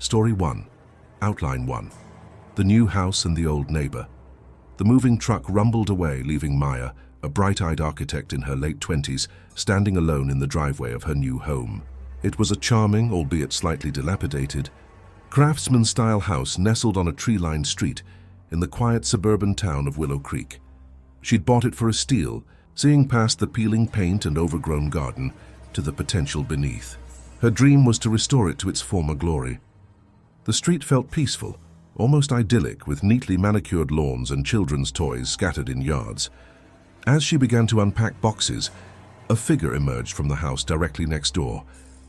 Story 1. Outline 1. The new house and the old neighbor. The moving truck rumbled away, leaving Maya, a bright-eyed architect in her late 20s, standing alone in the driveway of her new home. It was a charming, albeit slightly dilapidated, craftsman-style house nestled on a tree-lined street in the quiet suburban town of Willow Creek. She'd bought it for a steal, seeing past the peeling paint and overgrown garden to the potential beneath. Her dream was to restore it to its former glory. The street felt peaceful, almost idyllic, with neatly manicured lawns and children's toys scattered in yards. As she began to unpack boxes, a figure emerged from the house directly next door.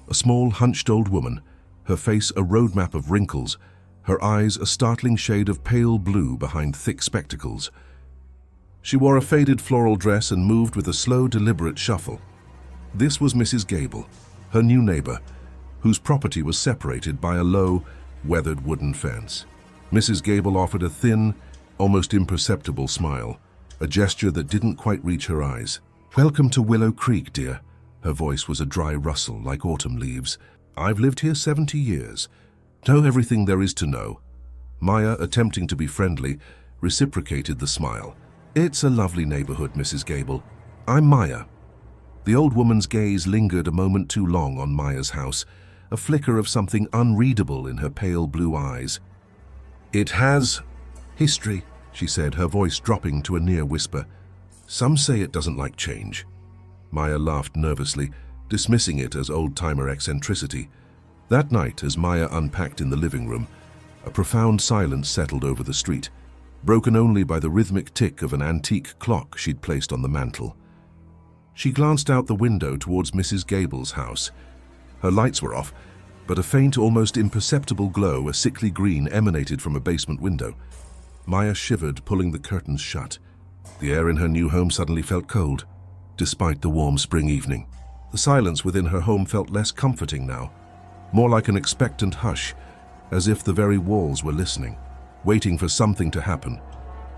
A small, hunched old woman, her face a roadmap of wrinkles, her eyes a startling shade of pale blue behind thick spectacles. She wore a faded floral dress and moved with a slow, deliberate shuffle. This was Mrs. Gable, her new neighbor, whose property was separated by a low, weathered wooden fence. Mrs. Gable offered a thin, almost imperceptible smile, a gesture that didn't quite reach her eyes. "Welcome to Willow Creek, dear." Her voice was a dry rustle like autumn leaves. "I've lived here 70 years. Know everything there is to know." Maya, attempting to be friendly, reciprocated the smile. "It's a lovely neighborhood, Mrs. Gable. I'm Maya." The old woman's gaze lingered a moment too long on Maya's house, a flicker of something unreadable in her pale blue eyes. "It has history," she said, her voice dropping to a near whisper. "Some say it doesn't like change." Maya laughed nervously, dismissing it as old-timer eccentricity. That night, as Maya unpacked in the living room, a profound silence settled over the street, broken only by the rhythmic tick of an antique clock she'd placed on the mantel. She glanced out the window towards Mrs. Gable's house. Her lights were off, but a faint, almost imperceptible glow, a sickly green, emanated from a basement window. Maya shivered, pulling the curtains shut. The air in her new home suddenly felt cold, despite the warm spring evening. The silence within her home felt less comforting now, more like an expectant hush, as if the very walls were listening, waiting for something to happen,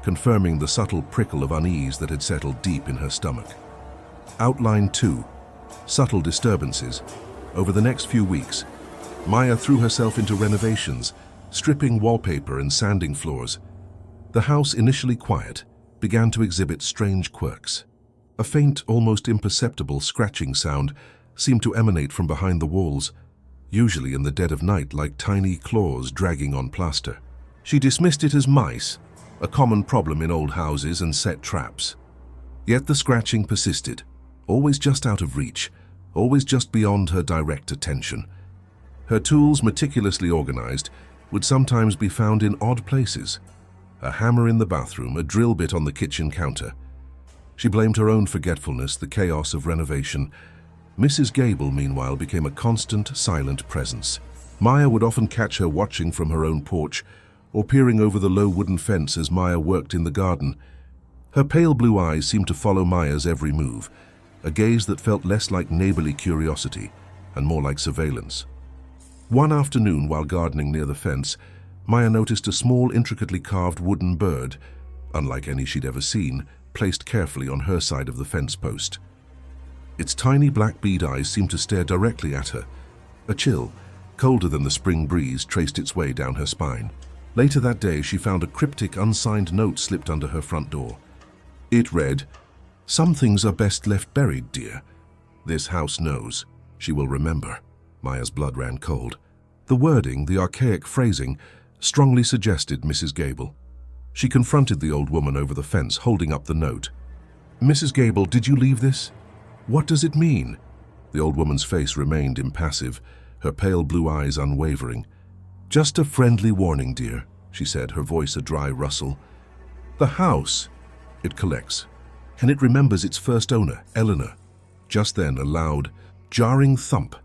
confirming the subtle prickle of unease that had settled deep in her stomach. Outline 2. Subtle disturbances. Over the next few weeks, Maya threw herself into renovations, stripping wallpaper and sanding floors. The house, initially quiet, began to exhibit strange quirks. A faint, almost imperceptible scratching sound seemed to emanate from behind the walls, usually in the dead of night like tiny claws dragging on plaster. She dismissed it as mice, a common problem in old houses and set traps. Yet the scratching persisted, always just out of reach, always just beyond her direct attention. Her tools, meticulously organized, would sometimes be found in odd places. A hammer in the bathroom, a drill bit on the kitchen counter. She blamed her own forgetfulness, the chaos of renovation. Mrs. Gable, meanwhile, became a constant, silent presence. Maya would often catch her watching from her own porch, or peering over the low wooden fence as Maya worked in the garden. Her pale blue eyes seemed to follow Maya's every move, a gaze that felt less like neighborly curiosity and more like surveillance. One afternoon, while gardening near the fence, Maya noticed a small, intricately carved wooden bird, unlike any she'd ever seen, placed carefully on her side of the fence post. Its tiny black bead eyes seemed to stare directly at her. A chill, colder than the spring breeze, traced its way down her spine. Later that day, she found a cryptic, unsigned note slipped under her front door. It read, "Some things are best left buried, dear. This house knows. She will remember." Maya's blood ran cold. The wording, the archaic phrasing, strongly suggested Mrs. Gable. She confronted the old woman over the fence, holding up the note. "Mrs. Gable, did you leave this? What does it mean?" The old woman's face remained impassive, her pale blue eyes unwavering. "Just a friendly warning, dear," she said, her voice a dry rustle. "The house, it collects, and it remembers its first owner, Eleanor." Just then, a loud, jarring thump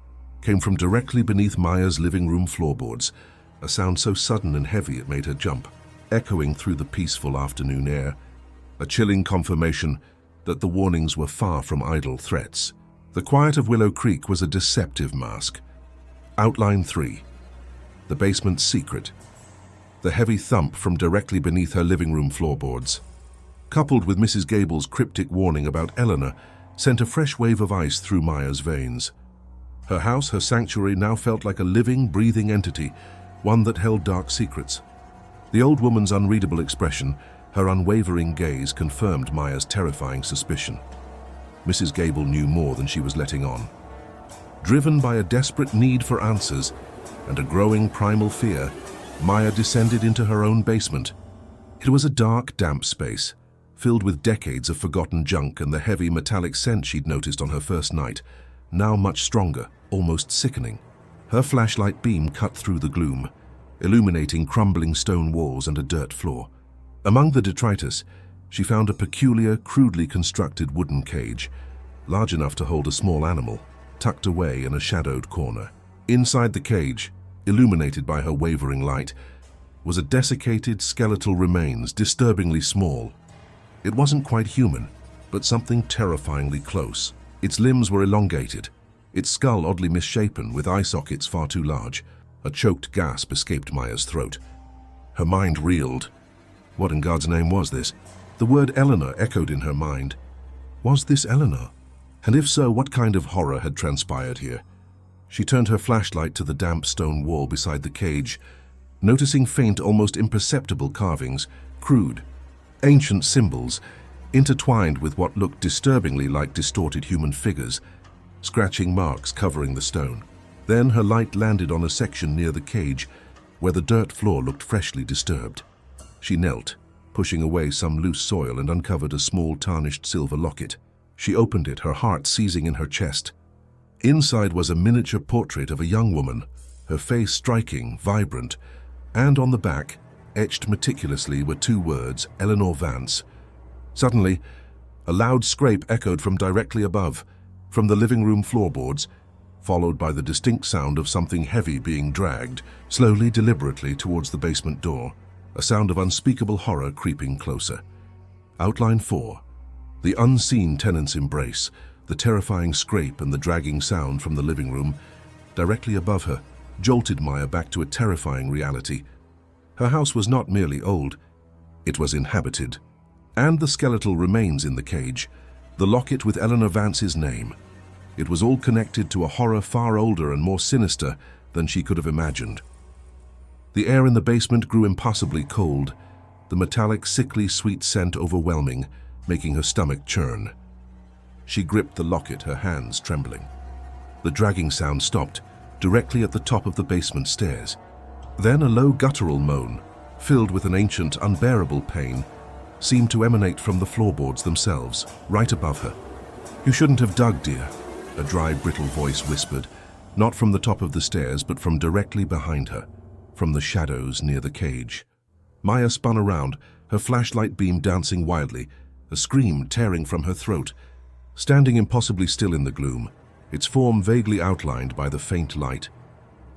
came from directly beneath Maya's living room floorboards, a sound so sudden and heavy it made her jump, echoing through the peaceful afternoon air, a chilling confirmation that the warnings were far from idle threats. The quiet of Willow Creek was a deceptive mask. Outline 3. The basement's secret. The heavy thump from directly beneath her living room floorboards, coupled with Mrs. Gable's cryptic warning about Eleanor, sent a fresh wave of ice through Maya's veins. Her house, her sanctuary, now felt like a living, breathing entity, one that held dark secrets. The old woman's unreadable expression, her unwavering gaze, confirmed Maya's terrifying suspicion. Mrs. Gable knew more than she was letting on. Driven by a desperate need for answers and a growing primal fear, Maya descended into her own basement. It was a dark, damp space, filled with decades of forgotten junk and the heavy metallic scent she'd noticed on her first night, now much stronger, almost sickening. Her flashlight beam cut through the gloom, illuminating crumbling stone walls and a dirt floor. Among the detritus, she found a peculiar, crudely constructed wooden cage, large enough to hold a small animal, tucked away in a shadowed corner. Inside the cage, illuminated by her wavering light, was a desiccated skeletal remains, disturbingly small. It wasn't quite human, but something terrifyingly close. Its limbs were elongated, its skull oddly misshapen with eye sockets far too large. A choked gasp escaped Maya's throat. Her mind reeled. What in God's name was this? The word Eleanor echoed in her mind. Was this Eleanor? And if so, what kind of horror had transpired here? She turned her flashlight to the damp stone wall beside the cage, noticing faint, almost imperceptible carvings, crude, ancient symbols, intertwined with what looked disturbingly like distorted human figures, scratching marks covering the stone. Then her light landed on a section near the cage where the dirt floor looked freshly disturbed. She knelt, pushing away some loose soil, and uncovered a small tarnished silver locket. She opened it, her heart seizing in her chest. Inside was a miniature portrait of a young woman, her face striking, vibrant, and on the back, etched meticulously, were two words, Eleanor Vance. Suddenly, a loud scrape echoed from directly above, from the living room floorboards, followed by the distinct sound of something heavy being dragged, slowly, deliberately, towards the basement door, a sound of unspeakable horror creeping closer. Outline 4. The unseen tenant's embrace, the terrifying scrape and the dragging sound from the living room, directly above her, jolted Maya back to a terrifying reality. Her house was not merely old, it was inhabited. And the skeletal remains in the cage, the locket with Eleanor Vance's name. It was all connected to a horror far older and more sinister than she could have imagined. The air in the basement grew impossibly cold, the metallic, sickly sweet scent overwhelming, making her stomach churn. She gripped the locket, her hands trembling. The dragging sound stopped, directly at the top of the basement stairs. Then a low guttural moan, filled with an ancient, unbearable pain, seemed to emanate from the floorboards themselves, right above her. "You shouldn't have dug, dear," a dry, brittle voice whispered, not from the top of the stairs, but from directly behind her, from the shadows near the cage. Maya spun around, her flashlight beam dancing wildly, a scream tearing from her throat. Standing impossibly still in the gloom, its form vaguely outlined by the faint light,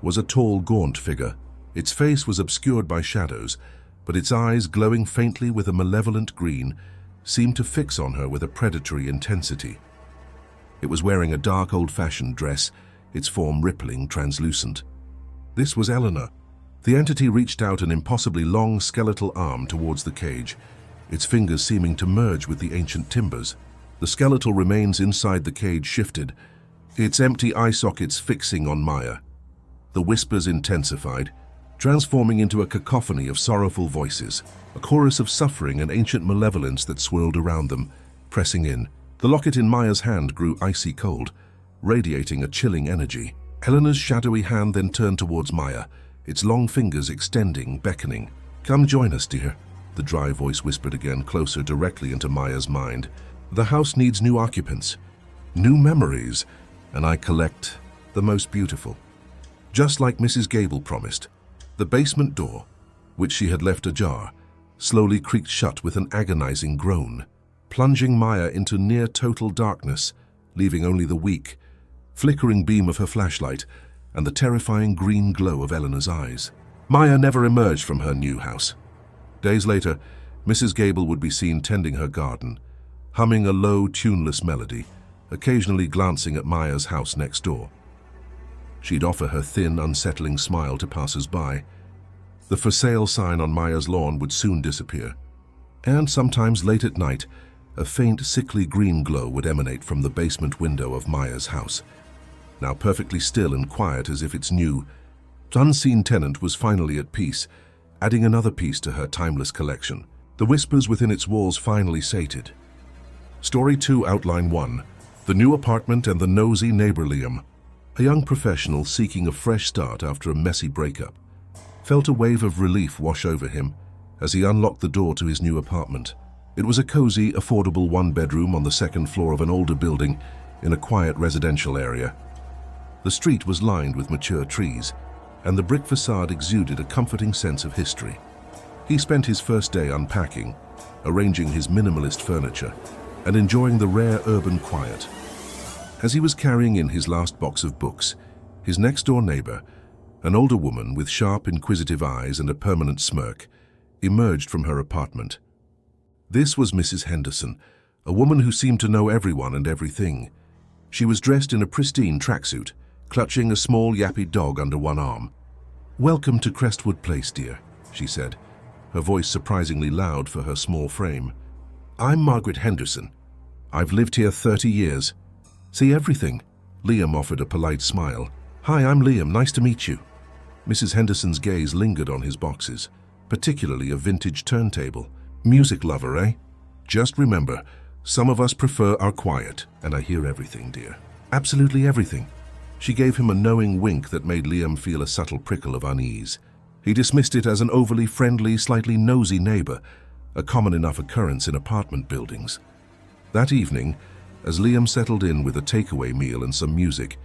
was a tall, gaunt figure. Its face was obscured by shadows, but its eyes, glowing faintly with a malevolent green, seemed to fix on her with a predatory intensity. It was wearing a dark, old-fashioned dress, its form rippling, translucent. This was Eleanor. The entity reached out an impossibly long, skeletal arm towards the cage, its fingers seeming to merge with the ancient timbers. The skeletal remains inside the cage shifted, its empty eye sockets fixing on Maya. The whispers intensified, transforming into a cacophony of sorrowful voices, a chorus of suffering and ancient malevolence that swirled around them, pressing in. The locket in Maya's hand grew icy cold, radiating a chilling energy. Eleanor's shadowy hand then turned towards Maya, its long fingers extending, beckoning. "Come join us, dear," the dry voice whispered again, closer, directly into Maya's mind. "The house needs new occupants, new memories, and I collect the most beautiful." Just like Mrs. Gable promised, the basement door, which she had left ajar, slowly creaked shut with an agonizing groan, plunging Maya into near-total darkness, leaving only the weak, flickering beam of her flashlight and the terrifying green glow of Eleanor's eyes. Maya never emerged from her new house. Days later, Mrs. Gable would be seen tending her garden, humming a low, tuneless melody, occasionally glancing at Maya's house next door. She'd offer her thin, unsettling smile to passers-by. The for sale sign on Maya's lawn would soon disappear. And sometimes late at night, a faint, sickly green glow would emanate from the basement window of Maya's house, now perfectly still and quiet as if its new, unseen tenant was finally at peace, adding another piece to her timeless collection. The whispers within its walls finally sated. Story 2, Outline 1. The new apartment and the nosy neighbor Liam. A young professional seeking a fresh start after a messy breakup felt a wave of relief wash over him as he unlocked the door to his new apartment. It was a cozy, affordable one-bedroom on the second floor of an older building in a quiet residential area. The street was lined with mature trees, and the brick facade exuded a comforting sense of history. He spent his first day unpacking, arranging his minimalist furniture, and enjoying the rare urban quiet. As he was carrying in his last box of books, his next-door neighbor, an older woman with sharp, inquisitive eyes and a permanent smirk, emerged from her apartment. This was Mrs. Henderson, a woman who seemed to know everyone and everything. She was dressed in a pristine tracksuit, clutching a small yappy dog under one arm. "Welcome to Crestwood Place, dear," she said, her voice surprisingly loud for her small frame. "I'm Margaret Henderson. I've lived here 30 years. See everything." Liam offered a polite smile. "Hi, I'm Liam. Nice to meet you." Mrs. Henderson's gaze lingered on his boxes, particularly a vintage turntable. "Music lover, eh? Just remember, some of us prefer our quiet, and I hear everything, dear." "Absolutely everything." She gave him a knowing wink that made Liam feel a subtle prickle of unease. He dismissed it as an overly friendly, slightly nosy neighbor, a common enough occurrence in apartment buildings. That evening, as Liam settled in with a takeaway meal and some music,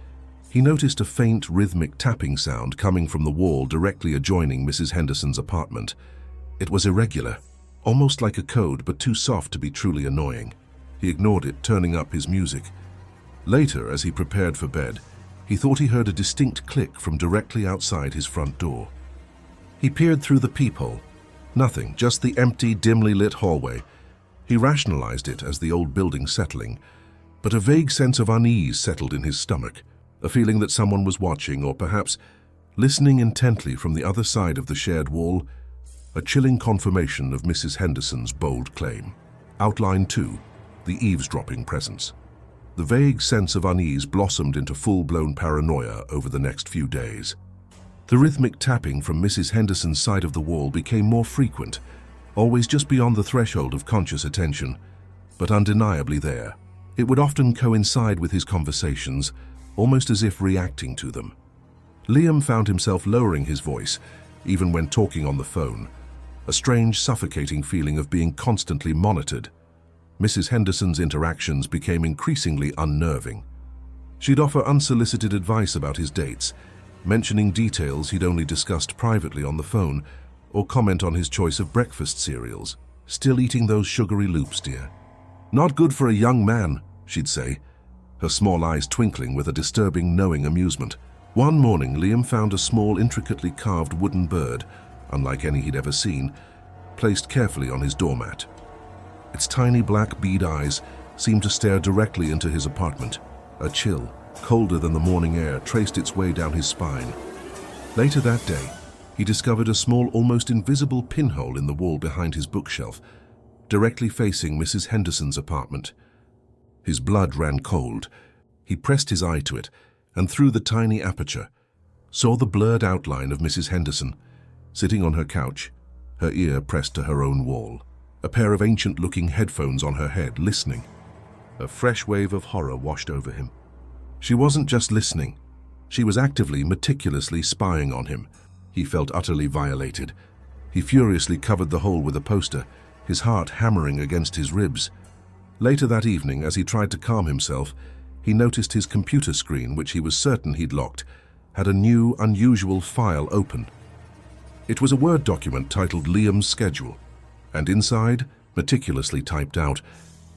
he noticed a faint, rhythmic tapping sound coming from the wall directly adjoining Mrs. Henderson's apartment. It was irregular, almost like a code, but too soft to be truly annoying. He ignored it, turning up his music. Later, as he prepared for bed, he thought he heard a distinct click from directly outside his front door. He peered through the peephole. Nothing, just the empty, dimly lit hallway. He rationalized it as the old building settling, but a vague sense of unease settled in his stomach, a feeling that someone was watching or perhaps listening intently from the other side of the shared wall, a chilling confirmation of Mrs. Henderson's bold claim. Outline 2. The eavesdropping presence. The vague sense of unease blossomed into full-blown paranoia over the next few days. The rhythmic tapping from Mrs. Henderson's side of the wall became more frequent, always just beyond the threshold of conscious attention, but undeniably there. It would often coincide with his conversations, almost as if reacting to them. Liam found himself lowering his voice, even when talking on the phone, a strange, suffocating feeling of being constantly monitored. Mrs. Henderson's interactions became increasingly unnerving. She'd offer unsolicited advice about his dates, mentioning details he'd only discussed privately on the phone, or comment on his choice of breakfast cereals. "Still eating those sugary loops, dear. Not good for a young man," she'd say, her small eyes twinkling with a disturbing, knowing amusement. One morning, Liam found a small, intricately carved wooden bird, unlike any he'd ever seen, placed carefully on his doormat. Its tiny black bead eyes seemed to stare directly into his apartment. A chill, colder than the morning air, traced its way down his spine. Later that day, he discovered a small, almost invisible pinhole in the wall behind his bookshelf, directly facing Mrs. Henderson's apartment. His blood ran cold. He pressed his eye to it, and through the tiny aperture, saw the blurred outline of Mrs. Henderson, sitting on her couch, her ear pressed to her own wall, a pair of ancient-looking headphones on her head, listening. A fresh wave of horror washed over him. She wasn't just listening. She was actively, meticulously spying on him. He felt utterly violated. He furiously covered the hole with a poster, his heart hammering against his ribs. Later that evening, as he tried to calm himself, he noticed his computer screen, which he was certain he'd locked, had a new, unusual file open. It was a Word document titled Liam's Schedule, and inside, meticulously typed out,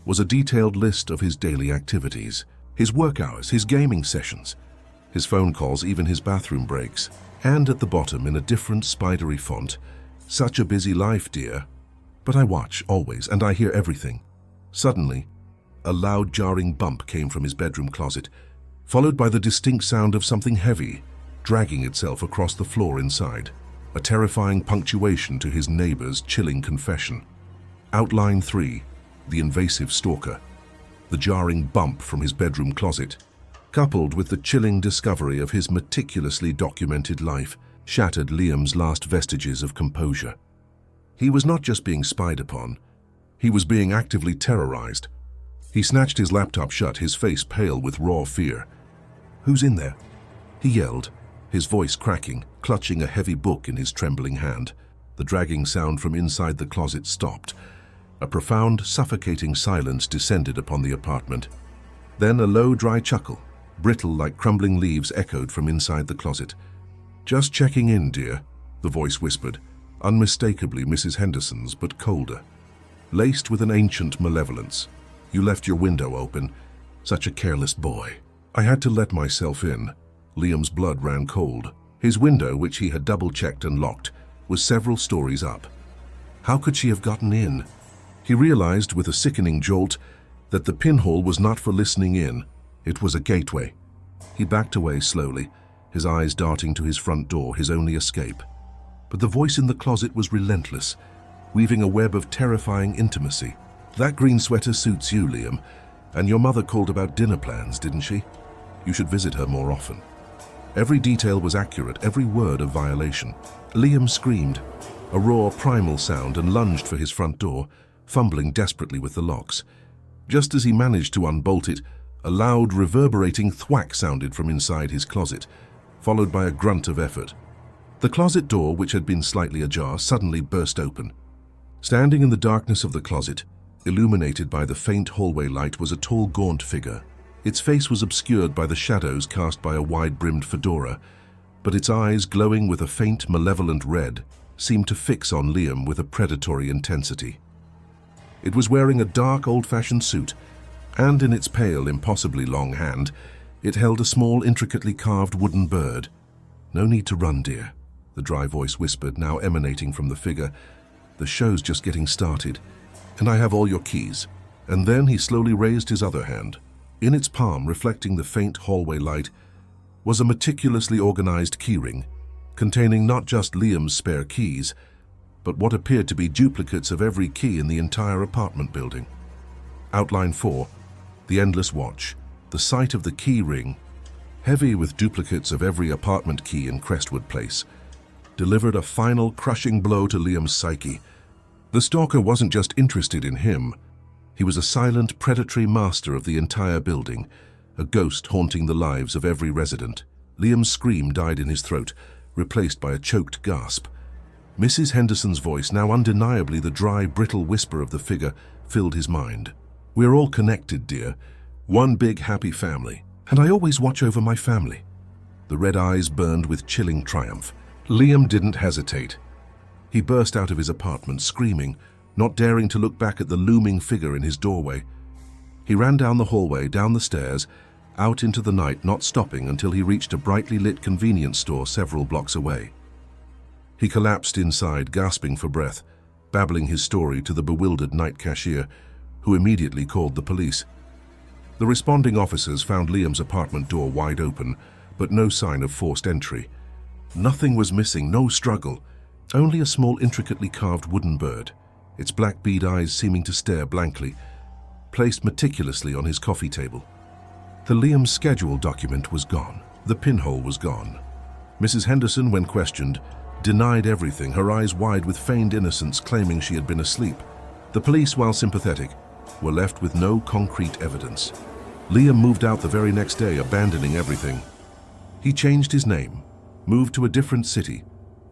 was a detailed list of his daily activities, his work hours, his gaming sessions, his phone calls, even his bathroom breaks. And at the bottom, in a different spidery font, "Such a busy life, dear. But I watch, always, and I hear everything." Suddenly, a loud, jarring bump came from his bedroom closet, followed by the distinct sound of something heavy dragging itself across the floor inside, a terrifying punctuation to his neighbor's chilling confession. Outline 3. The invasive stalker. The jarring bump from his bedroom closet, coupled with the chilling discovery of his meticulously documented life, shattered Liam's last vestiges of composure. He was not just being spied upon, he was being actively terrorized. He snatched his laptop shut, his face pale with raw fear. "Who's in there?" he yelled, his voice cracking, clutching a heavy book in his trembling hand. The dragging sound from inside the closet stopped. A profound, suffocating silence descended upon the apartment. Then a low, dry chuckle, brittle like crumbling leaves, echoed from inside the closet. "Just checking in, dear," the voice whispered, unmistakably Mrs. Henderson's, but colder, laced with an ancient malevolence. "You left your window open. Such a careless boy." I had to let myself in. Liam's blood ran cold. His window, which he had double-checked and locked, was several stories up. How could she have gotten in? He realized with a sickening jolt that the pinhole was not for listening in. It was a gateway. He backed away slowly, his eyes darting to his front door, his only escape. But the voice in the closet was relentless, weaving a web of terrifying intimacy. "That green sweater suits you, Liam. And your mother called about dinner plans, didn't she? You should visit her more often." Every detail was accurate, every word a violation. Liam screamed, a raw, primal sound, and lunged for his front door, fumbling desperately with the locks. Just as he managed to unbolt it, a loud, reverberating thwack sounded from inside his closet, followed by a grunt of effort. The closet door, which had been slightly ajar, suddenly burst open. Standing in the darkness of the closet, illuminated by the faint hallway light, was a tall, gaunt figure. Its face was obscured by the shadows cast by a wide-brimmed fedora, but its eyes, glowing with a faint, malevolent red, seemed to fix on Liam with a predatory intensity. It was wearing a dark, old-fashioned suit, and in its pale, impossibly long hand, it held a small, intricately carved wooden bird. "No need to run, dear," the dry voice whispered, now emanating from the figure. "The show's just getting started, and I have all your keys." And then he slowly raised his other hand. In its palm, reflecting the faint hallway light, was a meticulously organized keyring, containing not just Liam's spare keys, but what appeared to be duplicates of every key in the entire apartment building. Outline 4, the endless watch. The sight of the key ring, heavy with duplicates of every apartment key in Crestwood Place, delivered a final crushing blow to Liam's psyche. The stalker wasn't just interested in him. He was a silent, predatory master of the entire building, a ghost haunting the lives of every resident. Liam's scream died in his throat, replaced by a choked gasp. Mrs. Henderson's voice, now undeniably the dry, brittle whisper of the figure, filled his mind. "We're all connected, dear. One big, happy family. And I always watch over my family." The red eyes burned with chilling triumph. Liam didn't hesitate. He burst out of his apartment, screaming, not daring to look back at the looming figure in his doorway. He ran down the hallway, down the stairs, out into the night, not stopping until he reached a brightly lit convenience store several blocks away. He collapsed inside, gasping for breath, babbling his story to the bewildered night cashier, who immediately called the police. The responding officers found Liam's apartment door wide open, but no sign of forced entry. Nothing was missing, no struggle, only a small, intricately carved wooden bird, its black bead eyes seeming to stare blankly, placed meticulously on his coffee table. The Liam's schedule document was gone. The pinhole was gone. Mrs. Henderson, when questioned, denied everything, her eyes wide with feigned innocence, claiming she had been asleep. The police, while sympathetic, were left with no concrete evidence. Liam moved out the very next day, abandoning everything. He changed his name, moved to a different city,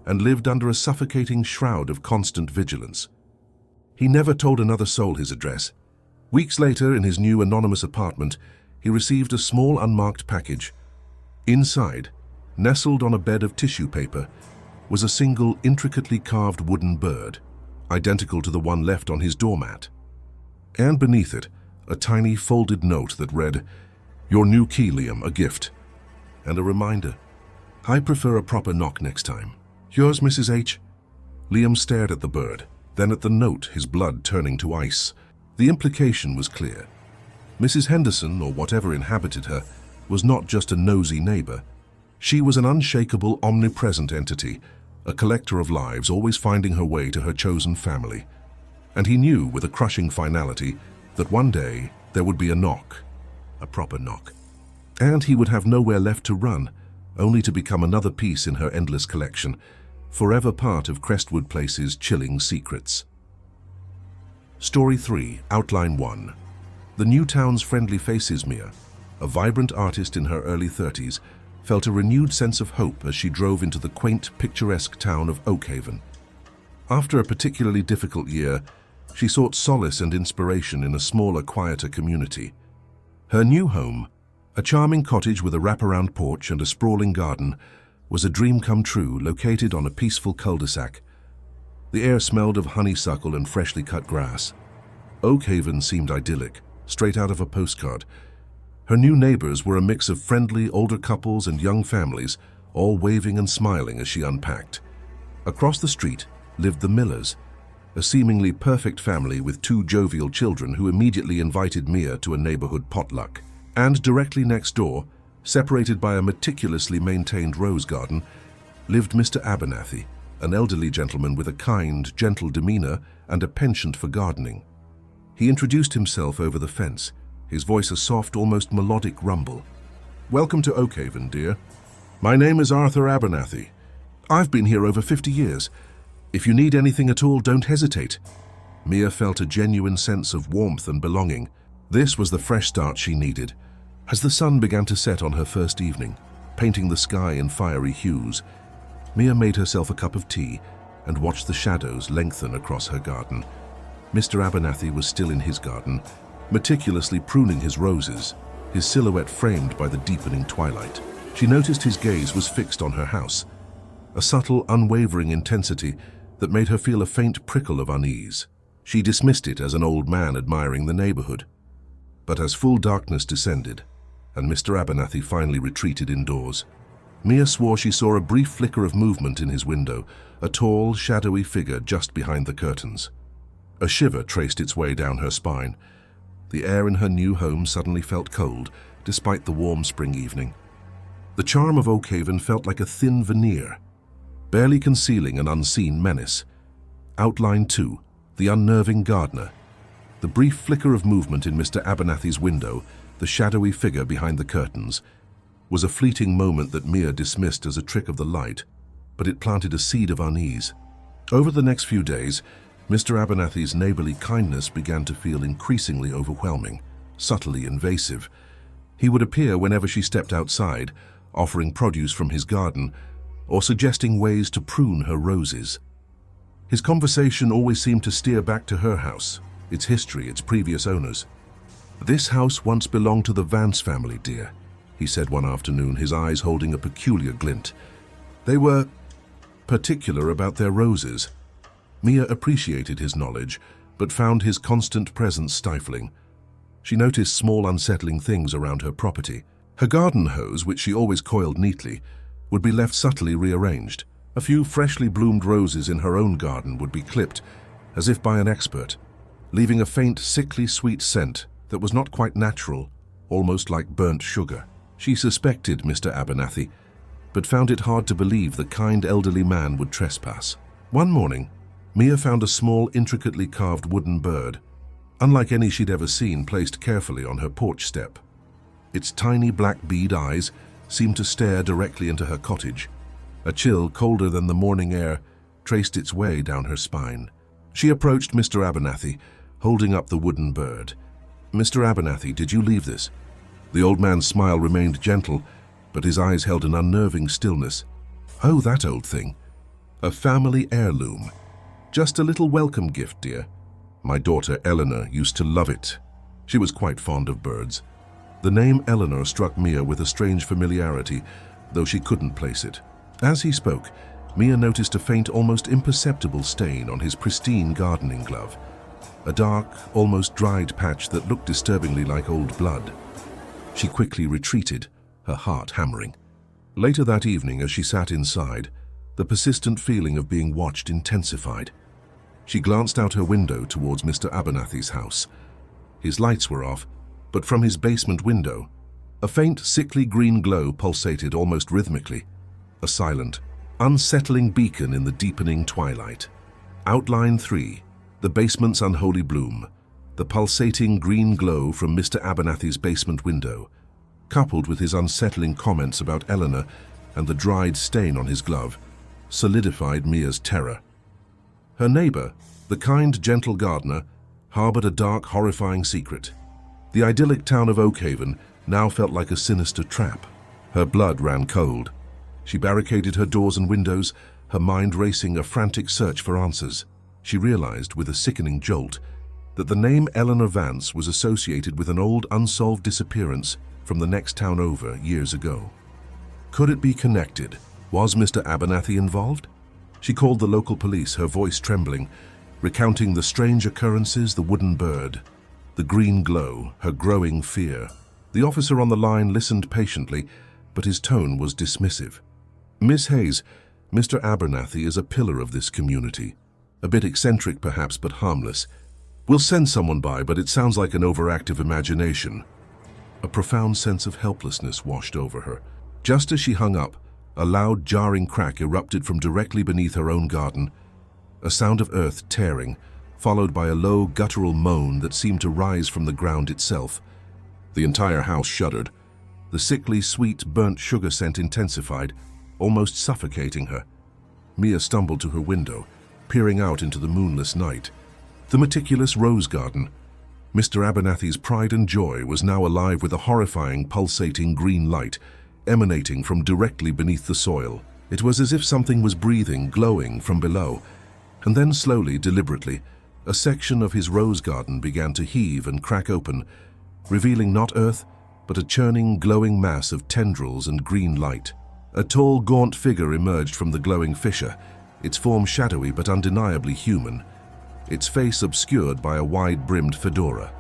and lived under a suffocating shroud of constant vigilance. He never told another soul his address. Weeks later, in his new anonymous apartment, he received a small unmarked package. Inside, nestled on a bed of tissue paper, was a single intricately carved wooden bird, identical to the one left on his doormat. And beneath it, a tiny folded note that read, "Your new key, Liam, a gift." And a reminder, "I prefer a proper knock next time. Yours, Mrs. H." Liam stared at the bird, then at the note, his blood turning to ice. The implication was clear. Mrs. Henderson, or whatever inhabited her, was not just a nosy neighbor. She was an unshakable, omnipresent entity, a collector of lives, always finding her way to her chosen family. And he knew with a crushing finality that one day there would be a knock, a proper knock. And he would have nowhere left to run, only to become another piece in her endless collection, forever part of Crestwood Place's chilling secrets. Story 3, Outline 1. The new town's friendly faces Mia, a vibrant artist in her early 30s, felt a renewed sense of hope as she drove into the quaint, picturesque town of Oakhaven. After a particularly difficult year, she sought solace and inspiration in a smaller, quieter community. Her new home, a charming cottage with a wraparound porch and a sprawling garden, was a dream come true, located on a peaceful cul-de-sac. The air smelled of honeysuckle and freshly cut grass. Oakhaven seemed idyllic, straight out of a postcard. Her new neighbors were a mix of friendly older couples and young families, all waving and smiling as she unpacked. Across the street lived the Millers, a seemingly perfect family with 2 jovial children who immediately invited Mia to a neighborhood potluck. And directly next door, separated by a meticulously maintained rose garden, lived Mr. Abernathy, an elderly gentleman with a kind, gentle demeanor and a penchant for gardening. He introduced himself over the fence, his voice a soft, almost melodic rumble. "Welcome to Oakhaven, dear. My name is Arthur Abernathy. I've been here over 50 years. If you need anything at all, don't hesitate." Mia felt a genuine sense of warmth and belonging. This was the fresh start she needed. As the sun began to set on her first evening, painting the sky in fiery hues, Mia made herself a cup of tea and watched the shadows lengthen across her garden. Mr. Abernathy was still in his garden, meticulously pruning his roses, his silhouette framed by the deepening twilight. She noticed his gaze was fixed on her house, a subtle, unwavering intensity that made her feel a faint prickle of unease. She dismissed it as an old man admiring the neighborhood. But as full darkness descended, and Mr. Abernathy finally retreated indoors, Mia swore she saw a brief flicker of movement in his window, a tall, shadowy figure just behind the curtains. A shiver traced its way down her spine. The air in her new home suddenly felt cold, despite the warm spring evening. The charm of Oakhaven felt like a thin veneer, barely concealing an unseen menace. Outline 2, the unnerving gardener. The brief flicker of movement in Mr. Abernathy's window, the shadowy figure behind the curtains, was a fleeting moment that Mia dismissed as a trick of the light, but it planted a seed of unease. Over the next few days, Mr. Abernathy's neighborly kindness began to feel increasingly overwhelming, subtly invasive. He would appear whenever she stepped outside, offering produce from his garden, or suggesting ways to prune her roses. His conversation always seemed to steer back to her house, its history, its previous owners. "This house once belonged to the Vance family, dear," he said one afternoon, his eyes holding a peculiar glint. "They were particular about their roses." Mia appreciated his knowledge, but found his constant presence stifling. She noticed small, unsettling things around her property. Her garden hose, which she always coiled neatly, would be left subtly rearranged. A few freshly bloomed roses in her own garden would be clipped, as if by an expert, leaving a faint, sickly sweet scent that was not quite natural, almost like burnt sugar. She suspected Mr. Abernathy, but found it hard to believe the kind elderly man would trespass. One morning, Mia found a small, intricately carved wooden bird, unlike any she'd ever seen, placed carefully on her porch step. Its tiny black bead eyes seemed to stare directly into her cottage. A chill, colder than the morning air, traced its way down her spine. She approached Mr. Abernathy, holding up the wooden bird. "Mr. Abernathy, did you leave this?" The old man's smile remained gentle, but his eyes held an unnerving stillness. "Oh, that old thing. A family heirloom. Just a little welcome gift, dear. My daughter Eleanor used to love it. She was quite fond of birds." The name Eleanor struck Mia with a strange familiarity, though she couldn't place it. As he spoke, Mia noticed a faint, almost imperceptible stain on his pristine gardening glove, a dark, almost dried patch that looked disturbingly like old blood. She quickly retreated, her heart hammering. Later that evening, as she sat inside, the persistent feeling of being watched intensified. She glanced out her window towards Mr. Abernathy's house. His lights were off, but from his basement window, a faint, sickly green glow pulsated almost rhythmically, a silent, unsettling beacon in the deepening twilight. Outline 3, the basement's unholy bloom, the pulsating green glow from Mr. Abernathy's basement window, coupled with his unsettling comments about Eleanor and the dried stain on his glove solidified Mia's terror. Her neighbor, the kind, gentle gardener, harbored a dark, horrifying secret. The idyllic town of Oakhaven now felt like a sinister trap. Her blood ran cold. She barricaded her doors and windows, her mind racing a frantic search for answers. She realized, with a sickening jolt, that the name Eleanor Vance was associated with an old, unsolved disappearance from the next town over years ago. Could it be connected? Was Mr. Abernathy involved? She called the local police, her voice trembling, recounting the strange occurrences, the wooden bird, the green glow, her growing fear. The officer on the line listened patiently, but his tone was dismissive. "Miss Hayes, Mr. Abernathy is a pillar of this community. A bit eccentric perhaps, but harmless. We'll send someone by, but it sounds like an overactive imagination." A profound sense of helplessness washed over her. Just as she hung up, a loud, jarring crack erupted from directly beneath her own garden, a sound of earth tearing, followed by a low, guttural moan that seemed to rise from the ground itself. The entire house shuddered. The sickly, sweet, burnt sugar scent intensified, almost suffocating her. Mia stumbled to her window, peering out into the moonless night. The meticulous rose garden. Mr. Abernathy's pride and joy was now alive with a horrifying, pulsating green light emanating from directly beneath the soil. It was as if something was breathing, glowing from below. And then slowly, deliberately, a section of his rose garden began to heave and crack open, revealing not earth, but a churning, glowing mass of tendrils and green light. A tall, gaunt figure emerged from the glowing fissure, its form shadowy but undeniably human, its face obscured by a wide-brimmed fedora.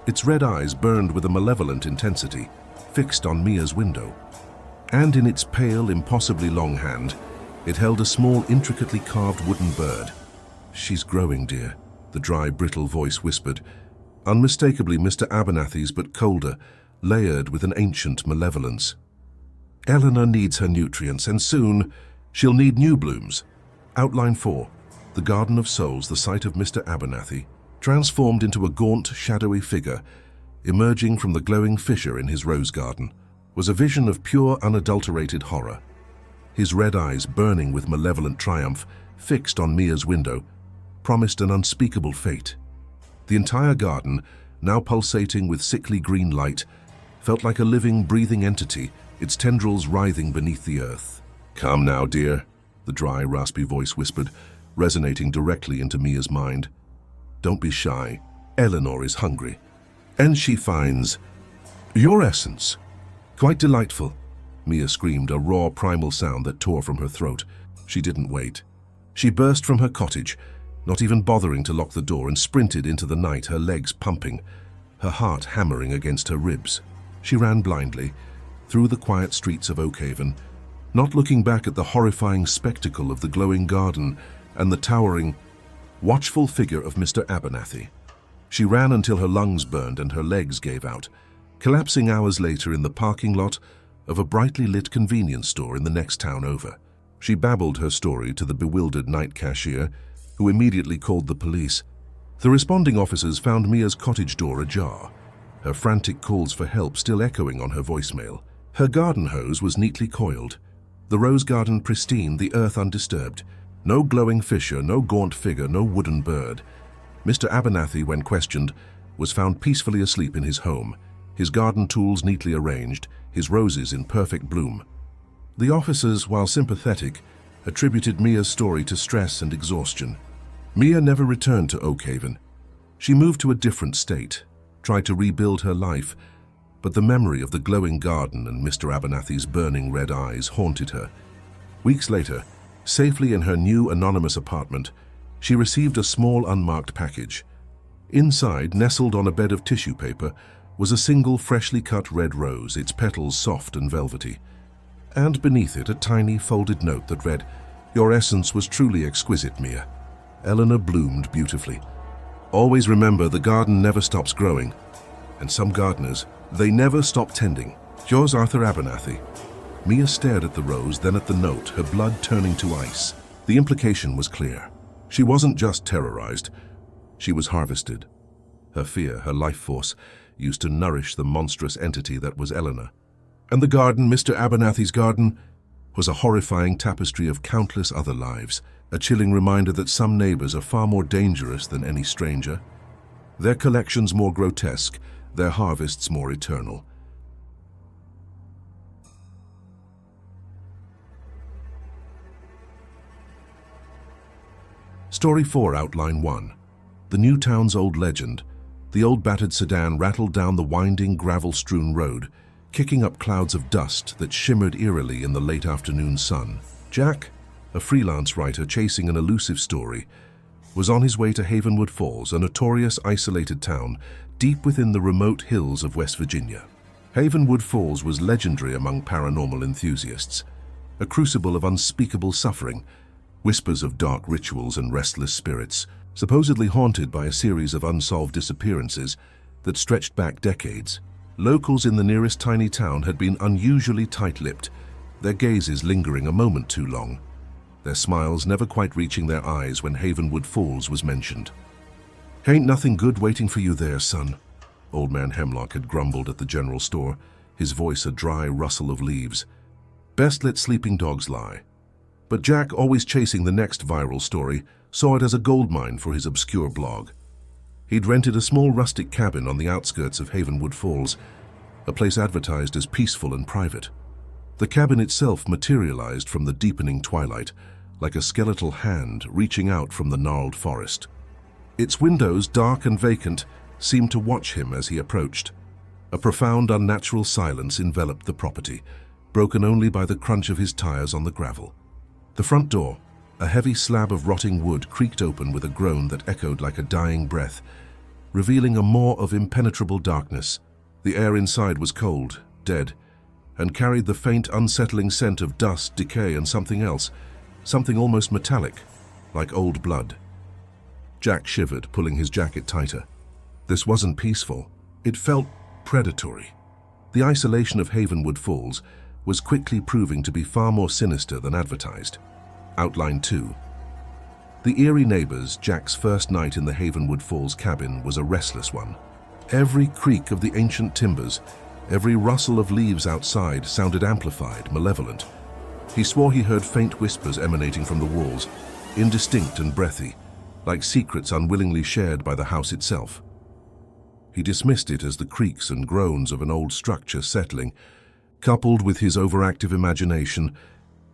Its red eyes burned with a malevolent intensity, fixed on Mia's window. And in its pale, impossibly long hand, it held a small, intricately carved wooden bird. "She's growing, dear," the dry, brittle voice whispered, unmistakably Mr. Abernathy's, but colder, layered with an ancient malevolence. "Eleanor needs her nutrients, and soon she'll need new blooms." Outline 4. The Garden of Souls, the site of Mr. Abernathy, transformed into a gaunt, shadowy figure, emerging from the glowing fissure in his rose garden, was a vision of pure, unadulterated horror. His red eyes, burning with malevolent triumph, fixed on Mia's window, promised an unspeakable fate. The entire garden, now pulsating with sickly green light, felt like a living, breathing entity, its tendrils writhing beneath the earth. "Come now, dear," the dry, raspy voice whispered, resonating directly into Mia's mind. "Don't be shy. Eleanor is hungry. And she finds your essence." "Quite delightful," Mia screamed, a raw, primal sound that tore from her throat. She didn't wait. She burst from her cottage, not even bothering to lock the door, and sprinted into the night, her legs pumping, her heart hammering against her ribs. She ran blindly, through the quiet streets of Oakhaven, not looking back at the horrifying spectacle of the glowing garden and the towering, watchful figure of Mr. Abernathy. She ran until her lungs burned and her legs gave out, collapsing hours later in the parking lot of a brightly lit convenience store in the next town over. She babbled her story to the bewildered night cashier, who immediately called the police. The responding officers found Mia's cottage door ajar, her frantic calls for help still echoing on her voicemail. Her garden hose was neatly coiled, the rose garden pristine, the earth undisturbed. No glowing fissure, no gaunt figure, no wooden bird. Mr. Abernathy, when questioned, was found peacefully asleep in his home, his garden tools neatly arranged, his roses in perfect bloom. The officers, while sympathetic, attributed Mia's story to stress and exhaustion. Mia never returned to Oakhaven. She moved to a different state, tried to rebuild her life, but the memory of the glowing garden and Mr. Abernathy's burning red eyes haunted her. Weeks later, safely in her new anonymous apartment, she received a small unmarked package. Inside, nestled on a bed of tissue paper, was a single freshly cut red rose, its petals soft and velvety. And beneath it, a tiny folded note that read, "Your essence was truly exquisite, Mia. Eleanor bloomed beautifully. Always remember, the garden never stops growing. And some gardeners, they never stop tending. Yours, Arthur Abernathy." Mia stared at the rose, then at the note, her blood turning to ice. The implication was clear. She wasn't just terrorized, she was harvested. Her fear, her life force, used to nourish the monstrous entity that was Eleanor. And the garden, Mr. Abernathy's garden, was a horrifying tapestry of countless other lives, a chilling reminder that some neighbors are far more dangerous than any stranger. Their collections more grotesque, their harvests more eternal. Story 4, Outline 1. The new town's old legend. The old battered sedan rattled down the winding, gravel-strewn road, kicking up clouds of dust that shimmered eerily in the late afternoon sun. Jack, a freelance writer chasing an elusive story, was on his way to Havenwood Falls, a notorious isolated town deep within the remote hills of West Virginia. Havenwood Falls was legendary among paranormal enthusiasts, a crucible of unspeakable suffering, whispers of dark rituals and restless spirits, supposedly haunted by a series of unsolved disappearances that stretched back decades. Locals in the nearest tiny town had been unusually tight-lipped, their gazes lingering a moment too long, their smiles never quite reaching their eyes when Havenwood Falls was mentioned. "Ain't nothing good waiting for you there, son," Old Man Hemlock had grumbled at the general store, his voice a dry rustle of leaves. "Best let sleeping dogs lie." But Jack, always chasing the next viral story, saw it as a goldmine for his obscure blog. He'd rented a small rustic cabin on the outskirts of Havenwood Falls, a place advertised as peaceful and private. The cabin itself materialized from the deepening twilight, like a skeletal hand reaching out from the gnarled forest. Its windows, dark and vacant, seemed to watch him as he approached. A profound, unnatural silence enveloped the property, broken only by the crunch of his tires on the gravel. The front door, a heavy slab of rotting wood, creaked open with a groan that echoed like a dying breath, revealing a maw of impenetrable darkness. The air inside was cold, dead, and carried the faint, unsettling scent of dust, decay, and something else, something almost metallic, like old blood. Jack shivered, pulling his jacket tighter. This wasn't peaceful. It felt predatory. The isolation of Havenwood Falls was quickly proving to be far more sinister than advertised. Outline 2. The eerie neighbors. Jack's first night in the Havenwood Falls cabin was a restless one. Every creak of the ancient timbers, every rustle of leaves outside sounded amplified, malevolent. He swore he heard faint whispers emanating from the walls, indistinct and breathy, like secrets unwillingly shared by the house itself. He dismissed it as the creaks and groans of an old structure settling, coupled with his overactive imagination,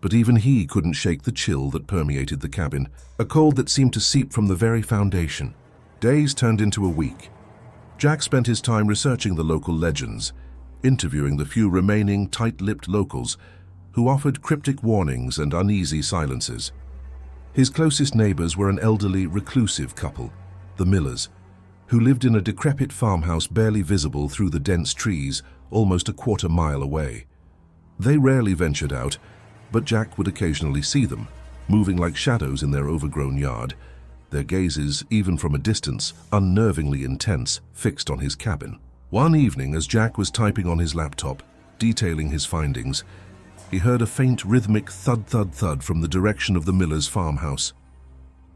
but even he couldn't shake the chill that permeated the cabin, a cold that seemed to seep from the very foundation. Days turned into a week. Jack spent his time researching the local legends, interviewing the few remaining tight-lipped locals who offered cryptic warnings and uneasy silences. His closest neighbors were an elderly, reclusive couple, the Millers, who lived in a decrepit farmhouse barely visible through the dense trees almost a quarter-mile away. They rarely ventured out, but Jack would occasionally see them, moving like shadows in their overgrown yard, their gazes, even from a distance, unnervingly intense, fixed on his cabin. One evening, as Jack was typing on his laptop, detailing his findings, he heard a faint, rhythmic thud-thud-thud from the direction of the Millers' farmhouse.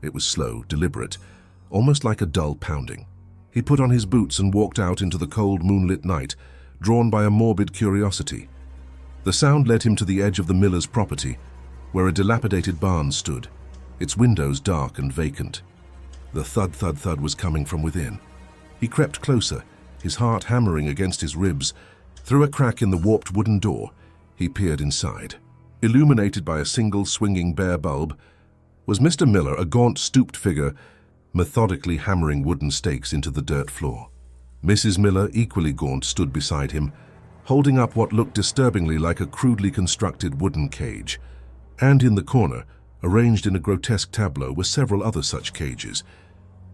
It was slow, deliberate, almost like a dull pounding. He put on his boots and walked out into the cold, moonlit night, drawn by a morbid curiosity. The sound led him to the edge of the Millers' property, where a dilapidated barn stood, its windows dark and vacant. The thud-thud-thud was coming from within. He crept closer, his heart hammering against his ribs. Through a crack in the warped wooden door, he peered inside. Illuminated by a single swinging bare bulb, was Mr. Miller, a gaunt, stooped figure, methodically hammering wooden stakes into the dirt floor. Mrs. Miller, equally gaunt, stood beside him, holding up what looked disturbingly like a crudely constructed wooden cage. And in the corner, arranged in a grotesque tableau, were several other such cages.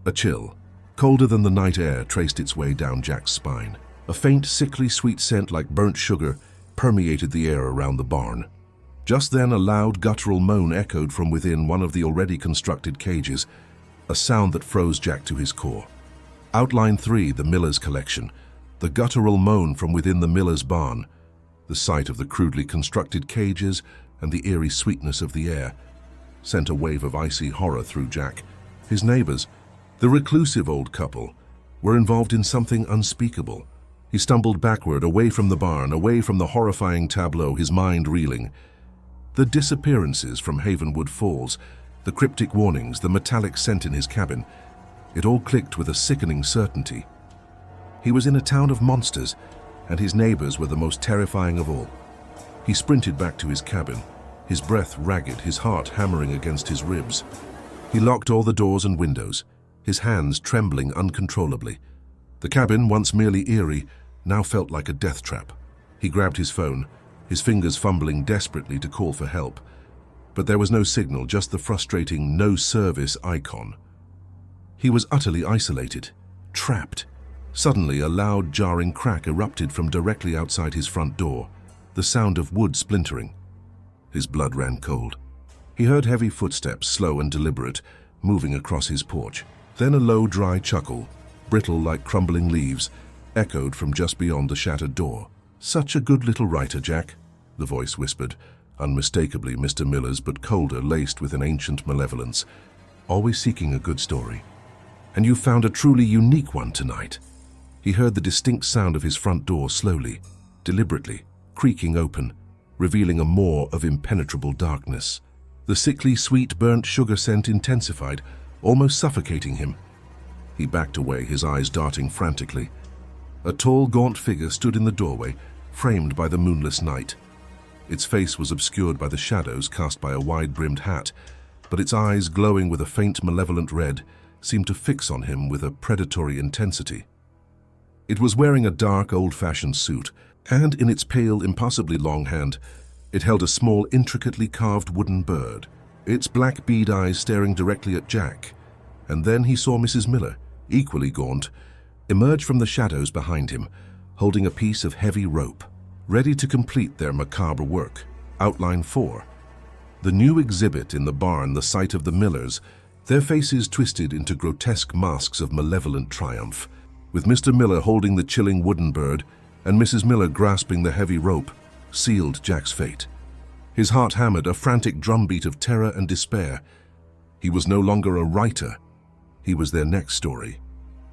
A chill, colder than the night air, traced its way down Jack's spine. A faint, sickly sweet scent like burnt sugar permeated the air around the barn. Just then, a loud, guttural moan echoed from within one of the already constructed cages, a sound that froze Jack to his core. Outline 3, the Millers' collection. The guttural moan from within the Millers' barn. The sight of the crudely constructed cages and the eerie sweetness of the air sent a wave of icy horror through Jack. His neighbors, the reclusive old couple, were involved in something unspeakable. He stumbled backward, away from the barn, away from the horrifying tableau, his mind reeling. The disappearances from Havenwood Falls, the cryptic warnings, the metallic scent in his cabin, it all clicked with a sickening certainty. He was in a town of monsters, and his neighbors were the most terrifying of all. He sprinted back to his cabin, his breath ragged, his heart hammering against his ribs. He locked all the doors and windows, his hands trembling uncontrollably. The cabin, once merely eerie, now felt like a death trap. He grabbed his phone, his fingers fumbling desperately to call for help. But there was no signal, just the frustrating no service icon. He was utterly isolated, trapped. Suddenly, a loud, jarring crack erupted from directly outside his front door, the sound of wood splintering. His blood ran cold. He heard heavy footsteps, slow and deliberate, moving across his porch. Then a low, dry chuckle, brittle like crumbling leaves, echoed from just beyond the shattered door. "Such a good little writer, Jack," the voice whispered, unmistakably Mr. Miller's, but colder, laced with an ancient malevolence. "Always seeking a good story. And you found a truly unique one tonight." He heard the distinct sound of his front door slowly, deliberately, creaking open, revealing a maw of impenetrable darkness. The sickly, sweet, burnt sugar scent intensified, almost suffocating him. He backed away, his eyes darting frantically. A tall, gaunt figure stood in the doorway, framed by the moonless night. Its face was obscured by the shadows cast by a wide-brimmed hat, but its eyes, glowing with a faint, malevolent red, seemed to fix on him with a predatory intensity. It was wearing a dark, old-fashioned suit, and in its pale, impossibly long hand, it held a small, intricately carved wooden bird, its black bead eyes staring directly at Jack. And then he saw Mrs. Miller, equally gaunt, emerge from the shadows behind him, holding a piece of heavy rope, ready to complete their macabre work. Outline 4. The new exhibit in the barn, the site of the Millers, their faces twisted into grotesque masks of malevolent triumph, with Mr. Miller holding the chilling wooden bird and Mrs. Miller grasping the heavy rope, sealed Jack's fate. His heart hammered, a frantic drumbeat of terror and despair. He was no longer a writer. He was their next story.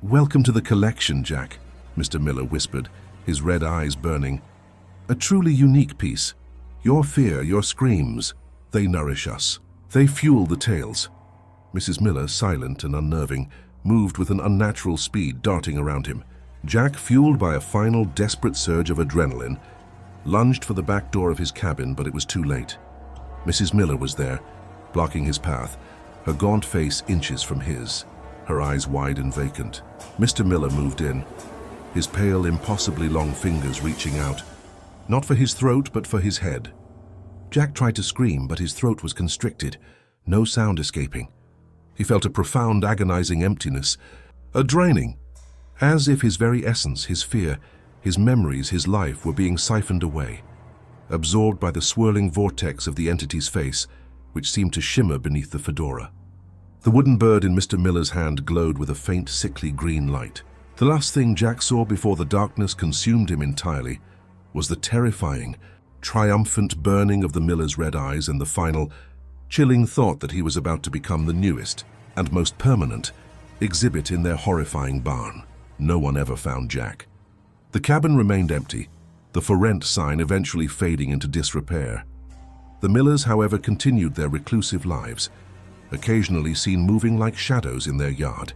"Welcome to the collection, Jack," Mr. Miller whispered, his red eyes burning. "A truly unique piece. Your fear, your screams, they nourish us. They fuel the tales." Mrs. Miller, silent and unnerving, moved with an unnatural speed, darting around him. Jack, fueled by a final desperate surge of adrenaline, lunged for the back door of his cabin, but it was too late. Mrs. Miller was there, blocking his path, her gaunt face inches from his, her eyes wide and vacant. Mr. Miller moved in, his pale, impossibly long fingers reaching out, not for his throat, but for his head. Jack tried to scream, but his throat was constricted, no sound escaping. He felt a profound, agonizing emptiness, a draining, as if his very essence, his fear, his memories, his life were being siphoned away, absorbed by the swirling vortex of the entity's face, which seemed to shimmer beneath the fedora. The wooden bird in Mr. Miller's hand glowed with a faint, sickly green light. The last thing Jack saw before the darkness consumed him entirely was the terrifying, triumphant burning of the Miller's red eyes and the final, chilling thought that he was about to become the newest and most permanent exhibit in their horrifying barn. No one ever found Jack. The cabin remained empty, the "for rent" sign eventually fading into disrepair. The Millers, however, continued their reclusive lives, occasionally seen moving like shadows in their yard,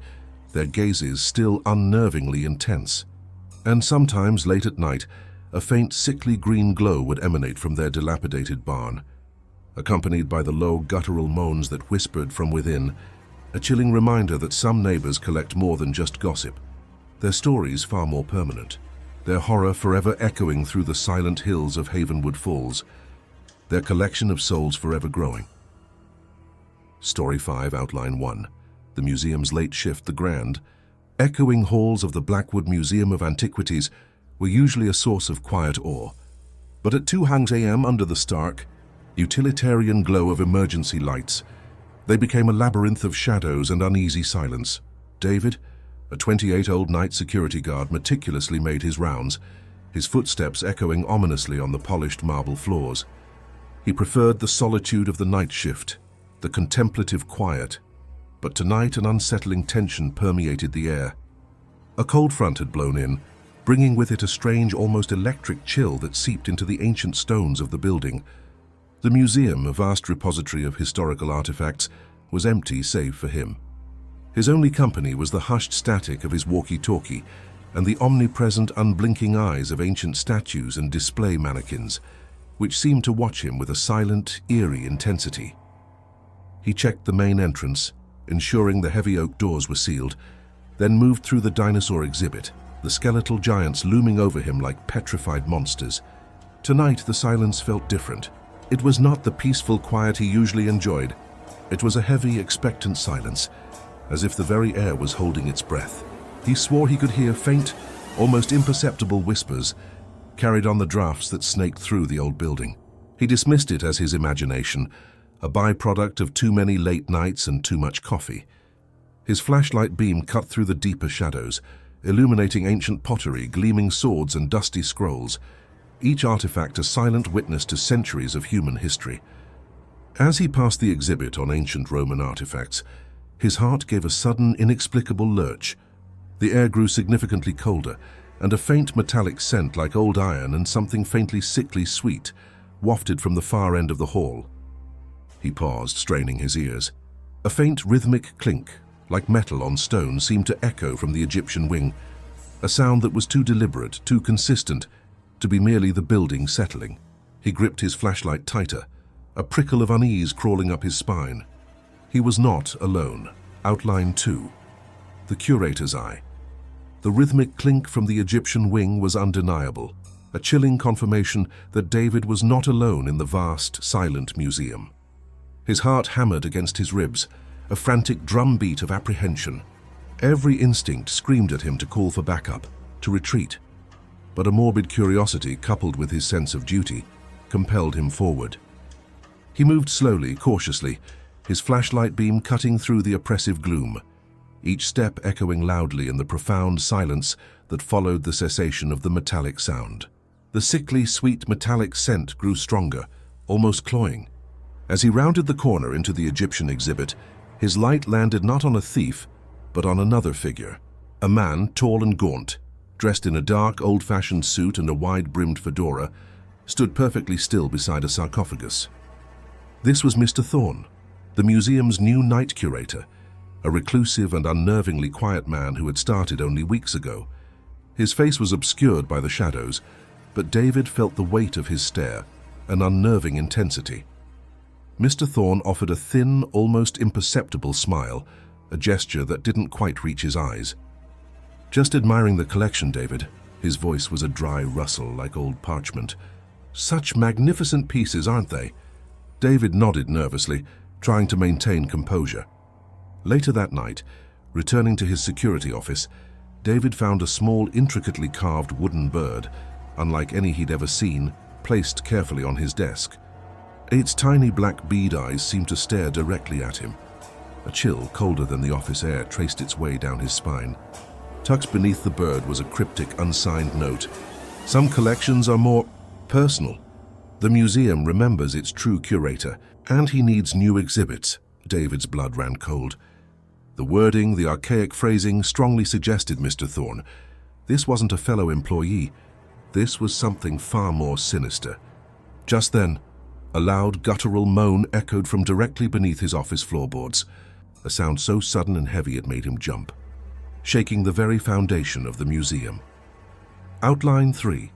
their gazes still unnervingly intense. And sometimes, late at night, a faint, sickly green glow would emanate from their dilapidated barn, accompanied by the low, guttural moans that whispered from within, a chilling reminder that some neighbors collect more than just gossip, their stories far more permanent, their horror forever echoing through the silent hills of Havenwood Falls, their collection of souls forever growing. Story 5, Outline 1. The museum's late shift, the grand, echoing halls of the Blackwood Museum of Antiquities were usually a source of quiet awe. But at 2 a.m. under the stark, utilitarian glow of emergency lights, they became a labyrinth of shadows and uneasy silence. David, a 28-year-old night security guard, meticulously made his rounds, his footsteps echoing ominously on the polished marble floors. He preferred the solitude of the night shift, the contemplative quiet, but tonight an unsettling tension permeated the air. A cold front had blown in, bringing with it a strange, almost electric chill that seeped into the ancient stones of the building. The museum, a vast repository of historical artifacts, was empty save for him. His only company was the hushed static of his walkie-talkie and the omnipresent, unblinking eyes of ancient statues and display mannequins, which seemed to watch him with a silent, eerie intensity. He checked the main entrance, ensuring the heavy oak doors were sealed, then moved through the dinosaur exhibit, the skeletal giants looming over him like petrified monsters. Tonight, the silence felt different. It was not the peaceful quiet he usually enjoyed. It was a heavy, expectant silence, as if the very air was holding its breath. He swore he could hear faint, almost imperceptible whispers carried on the drafts that snaked through the old building. He dismissed it as his imagination, a byproduct of too many late nights and too much coffee. His flashlight beam cut through the deeper shadows, illuminating ancient pottery, gleaming swords, and dusty scrolls, each artifact a silent witness to centuries of human history. As he passed the exhibit on ancient Roman artifacts, his heart gave a sudden, inexplicable lurch. The air grew significantly colder, and a faint metallic scent like old iron and something faintly sickly sweet wafted from the far end of the hall. He paused, straining his ears. A faint rhythmic clink, like metal on stone, seemed to echo from the Egyptian wing, a sound that was too deliberate, too consistent, to be merely the building settling. He gripped his flashlight tighter, a prickle of unease crawling up his spine. He was not alone. Outline 2. The curator's eye. The rhythmic clink from the Egyptian wing was undeniable, a chilling confirmation that David was not alone in the vast, silent museum. His heart hammered against his ribs, a frantic drumbeat of apprehension. Every instinct screamed at him to call for backup, to retreat. But a morbid curiosity, coupled with his sense of duty, compelled him forward. He moved slowly, cautiously, his flashlight beam cutting through the oppressive gloom, each step echoing loudly in the profound silence that followed the cessation of the metallic sound. The sickly, sweet metallic scent grew stronger, almost cloying. As he rounded the corner into the Egyptian exhibit, his light landed not on a thief, but on another figure. A man, tall and gaunt, dressed in a dark, old-fashioned suit and a wide-brimmed fedora, stood perfectly still beside a sarcophagus. This was Mr. Thorne, the museum's new night curator, a reclusive and unnervingly quiet man who had started only weeks ago. His face was obscured by the shadows, but David felt the weight of his stare, an unnerving intensity. Mr. Thorne offered a thin, almost imperceptible smile, a gesture that didn't quite reach his eyes. "Just admiring the collection, David." His voice was a dry rustle like old parchment. "Such magnificent pieces, aren't they?" David nodded nervously, trying to maintain composure. Later that night, returning to his security office, David found a small, intricately carved wooden bird, unlike any he'd ever seen, placed carefully on his desk. Its tiny black bead eyes seemed to stare directly at him. A chill, colder than the office air, traced its way down his spine. Tucked beneath the bird was a cryptic, unsigned note. "Some collections are more personal. The museum remembers its true curator, and he needs new exhibits." David's blood ran cold. The wording, the archaic phrasing, strongly suggested Mr. Thorne. This wasn't a fellow employee. This was something far more sinister. Just then, a loud, guttural moan echoed from directly beneath his office floorboards, a sound so sudden and heavy it made him jump, shaking the very foundation of the museum. Outline 3.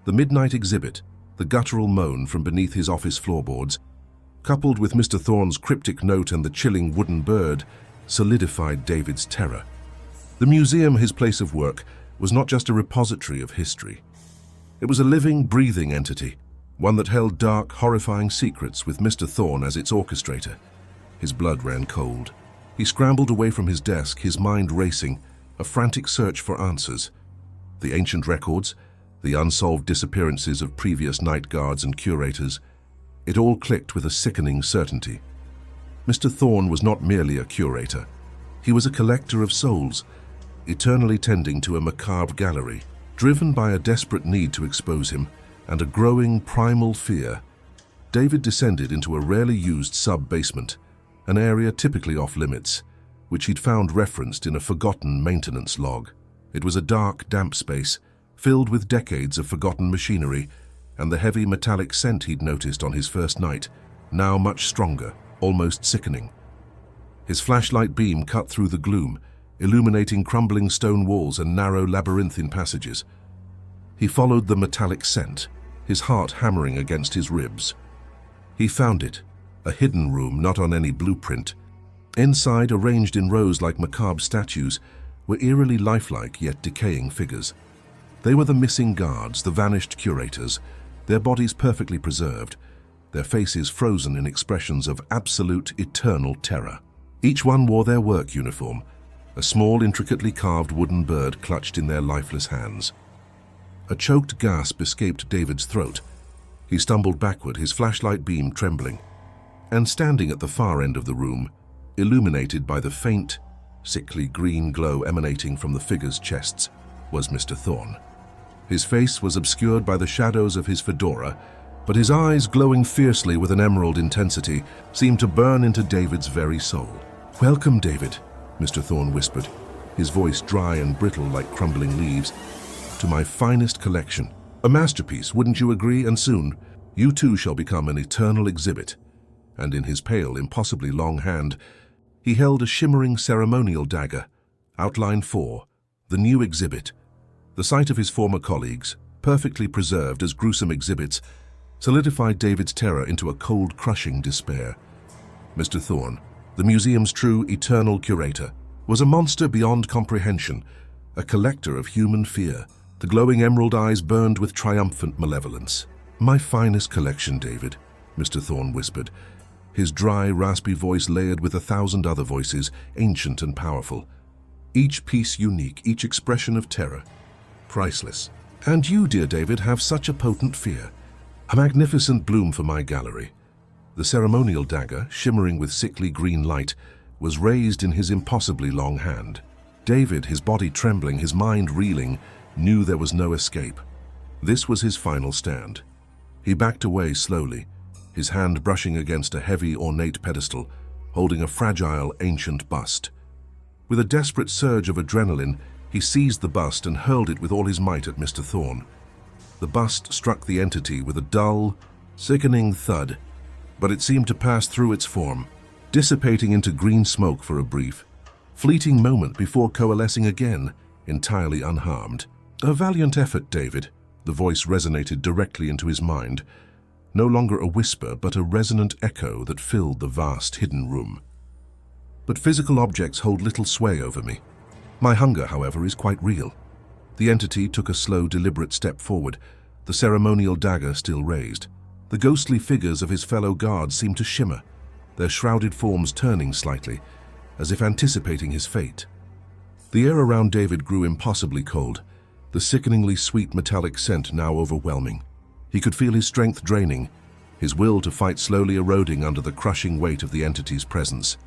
The midnight exhibit, the guttural moan from beneath his office floorboards, coupled with Mr. Thorne's cryptic note and the chilling wooden bird, solidified David's terror. The museum, his place of work, was not just a repository of history. It was a living, breathing entity, one that held dark, horrifying secrets with Mr. Thorne as its orchestrator. His blood ran cold. He scrambled away from his desk, his mind racing, a frantic search for answers. The ancient records, the unsolved disappearances of previous night guards and curators, it all clicked with a sickening certainty. Mr. Thorne was not merely a curator. He was a collector of souls, eternally tending to a macabre gallery. Driven by a desperate need to expose him and a growing primal fear, David descended into a rarely used sub-basement, an area typically off-limits, which he'd found referenced in a forgotten maintenance log. It was a dark, damp space, filled with decades of forgotten machinery and the heavy metallic scent he'd noticed on his first night, now much stronger, almost sickening. His flashlight beam cut through the gloom, illuminating crumbling stone walls and narrow labyrinthine passages. He followed the metallic scent, his heart hammering against his ribs. He found it, a hidden room not on any blueprint. Inside, arranged in rows like macabre statues, were eerily lifelike yet decaying figures. They were the missing guards, the vanished curators, their bodies perfectly preserved, their faces frozen in expressions of absolute, eternal terror. Each one wore their work uniform, a small, intricately carved wooden bird clutched in their lifeless hands. A choked gasp escaped David's throat. He stumbled backward, his flashlight beam trembling. And standing at the far end of the room, illuminated by the faint, sickly green glow emanating from the figures' chests, was Mr. Thorne. His face was obscured by the shadows of his fedora, but his eyes, glowing fiercely with an emerald intensity, seemed to burn into David's very soul. "Welcome, David," Mr. Thorne whispered, his voice dry and brittle like crumbling leaves, "to my finest collection. A masterpiece, wouldn't you agree? And soon, you too shall become an eternal exhibit." And in his pale, impossibly long hand, he held a shimmering ceremonial dagger, outline 4, the new exhibit. The sight of his former colleagues, perfectly preserved as gruesome exhibits, solidified David's terror into a cold, crushing despair. Mr. Thorne, the museum's true, eternal curator, was a monster beyond comprehension, a collector of human fear. The glowing emerald eyes burned with triumphant malevolence. "My finest collection, David," Mr. Thorne whispered, his dry, raspy voice layered with 1,000 other voices, ancient and powerful. Each piece unique, each expression of terror, priceless. "And you, dear David, have such a potent fear. A magnificent bloom for my gallery." The ceremonial dagger, shimmering with sickly green light, was raised in his impossibly long hand. David, his body trembling, his mind reeling, knew there was no escape. This was his final stand. He backed away slowly, his hand brushing against a heavy, ornate pedestal, holding a fragile, ancient bust. With a desperate surge of adrenaline, he seized the bust and hurled it with all his might at Mr. Thorne. The bust struck the entity with a dull, sickening thud, but it seemed to pass through its form, dissipating into green smoke for a brief, fleeting moment before coalescing again, entirely unharmed. "A valiant effort, David," the voice resonated directly into his mind, no longer a whisper but a resonant echo that filled the vast hidden room. "But physical objects hold little sway over me. My hunger, however, is quite real." The entity took a slow, deliberate step forward, the ceremonial dagger still raised. The ghostly figures of his fellow guards seemed to shimmer, their shrouded forms turning slightly, as if anticipating his fate. The air around David grew impossibly cold, the sickeningly sweet metallic scent now overwhelming. He could feel his strength draining, his will to fight slowly eroding under the crushing weight of the entity's presence.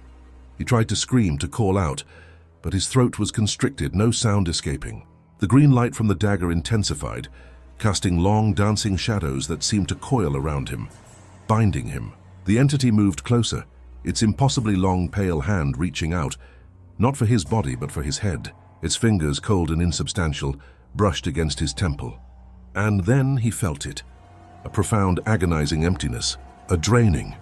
He tried to scream, to call out, but his throat was constricted, no sound escaping. The green light from the dagger intensified, casting long, dancing shadows that seemed to coil around him, binding him. The entity moved closer, its impossibly long, pale hand reaching out, not for his body but for his head. Its fingers, cold and insubstantial, brushed against his temple. And then he felt it, a profound, agonizing emptiness, a draining,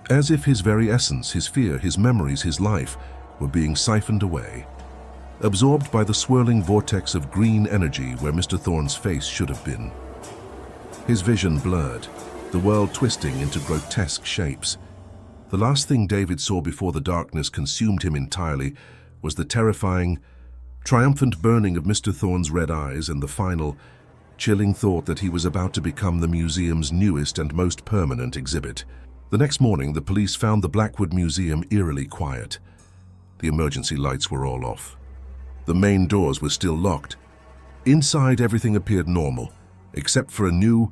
as if his very essence, his fear, his memories, his life, were being siphoned away, absorbed by the swirling vortex of green energy where Mr. Thorne's face should have been. His vision blurred, the world twisting into grotesque shapes. The last thing David saw before the darkness consumed him entirely was the terrifying, triumphant burning of Mr. Thorne's red eyes and the final, chilling thought that he was about to become the museum's newest and most permanent exhibit. The next morning, the police found the Blackwood Museum eerily quiet. The emergency lights were all off. The main doors were still locked. Inside, everything appeared normal, except for a new,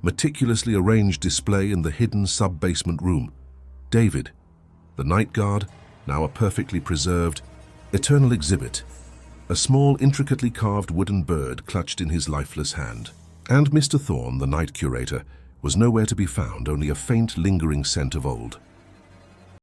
meticulously arranged display in the hidden sub-basement room. David, the night guard, now a perfectly preserved, eternal exhibit, a small, intricately carved wooden bird clutched in his lifeless hand. And Mr. Thorne, the night curator, was nowhere to be found, only a faint, lingering scent of old.